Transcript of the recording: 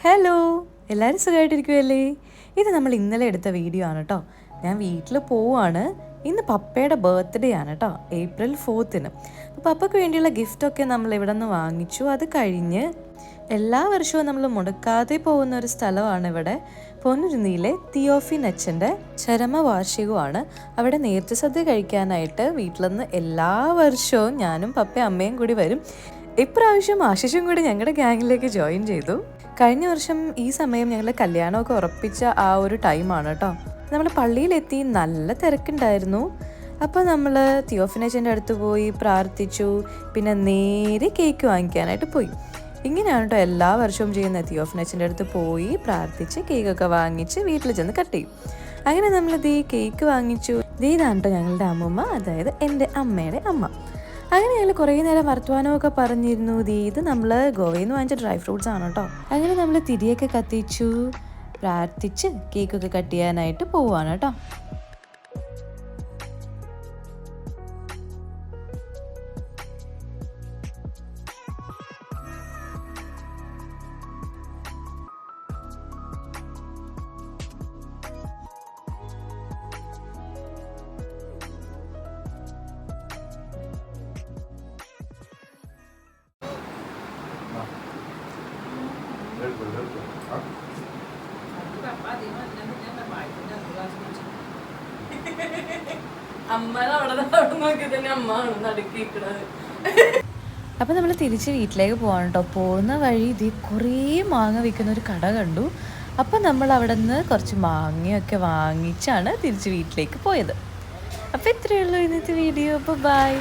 Hello, എല്ലാവരും സുഖമായിട്ടിരിക്കുമല്ലേ? ഇത് നമ്മൾ ഇന്നലെ എടുത്ത വീഡിയോ ആണ് കേട്ടോ. ഞാൻ വീട്ടിൽ പോവുകയാണ്. ഇന്ന് പപ്പയുടെ ബർത്ത്ഡേ ആണ് കേട്ടോ, April 4th. അപ്പോൾ പപ്പയ്ക്ക് വേണ്ടിയുള്ള ഗിഫ്റ്റൊക്കെ നമ്മൾ ഇവിടെ നിന്ന് വാങ്ങിച്ചു. അത് കഴിഞ്ഞ് എല്ലാ വർഷവും നമ്മൾ മുടക്കാതെ പോകുന്ന ഒരു സ്ഥലമാണ് ഇവിടെ. പൊന്നുരുന്നിയിലെ തിയോഫിൻ അച്ഛൻ്റെ ചരമവാർഷികമാണ്. അവിടെ നേർച്ച സദ്യ കഴിക്കാനായിട്ട് വീട്ടിൽ നിന്ന് എല്ലാ വർഷവും ഞാനും പപ്പയും അമ്മയും കൂടി വരും. ഇപ്രാവശ്യം ആശിഷും കൂടി ഞങ്ങളുടെ ഗ്യാങ്ങിലേക്ക് ജോയിൻ ചെയ്തു. കഴിഞ്ഞ വർഷം ഈ സമയം ഞങ്ങൾ കല്യാണമൊക്കെ ഉറപ്പിച്ച ആ ഒരു ടൈമാണ് കേട്ടോ. നമ്മൾ പള്ളിയിലെത്തി, നല്ല തിരക്കുണ്ടായിരുന്നു. അപ്പോൾ നമ്മൾ തിയോഫിനച്ചൻ്റെ അടുത്ത് പോയി പ്രാർത്ഥിച്ചു. പിന്നെ നേരെ കേക്ക് വാങ്ങിക്കാനായിട്ട് പോയി. ഇങ്ങനെയാണ് കേട്ടോ എല്ലാ വർഷവും ചെയ്യുന്നത്. തിയോഫിനച്ചൻ്റെ അടുത്ത് പോയി പ്രാർത്ഥിച്ച് കേക്കൊക്കെ വാങ്ങിച്ച് വീട്ടിൽ ചെന്ന് കട്ട് ചെയ്യും. അങ്ങനെ നമ്മൾ കേക്ക് വാങ്ങിച്ചു. ഇതാണ് കേട്ടോ ഞങ്ങളുടെ അമ്മൂമ്മ, അതായത് എൻ്റെ അമ്മയുടെ അമ്മ. അങ്ങനെ ഞങ്ങൾ കുറേ നേരം വർത്തമാനമൊക്കെ പറഞ്ഞിരുന്നു. ഇത് നമ്മൾ ഗോവയിൽ നിന്ന് വാങ്ങിച്ച ഡ്രൈ ഫ്രൂട്ട്സ് ആണ് കേട്ടോ. അങ്ങനെ നമ്മൾ തിരിയൊക്കെ കത്തിച്ചു, പ്രാർത്ഥിച്ച് കേക്കൊക്കെ കട്ട് ചെയ്യാനായിട്ട് പോവുകയാണ് കേട്ടോ. അപ്പം നമ്മൾ തിരിച്ച് വീട്ടിലേക്ക് പോകാൻ കേട്ടോ. പോകുന്ന വഴി കുറേ മാങ്ങ വിൽക്കുന്ന ഒരു കട കണ്ടു. അപ്പം നമ്മൾ അവിടെ നിന്ന് കുറച്ച് മാങ്ങയൊക്കെ വാങ്ങിച്ചാണ് തിരിച്ച് വീട്ടിലേക്ക് പോയത്. അപ്പോൾ ഇത്രയേ ഉള്ളൂ ഇന്നത്തെ വീഡിയോ. അപ്പോൾ ബൈ.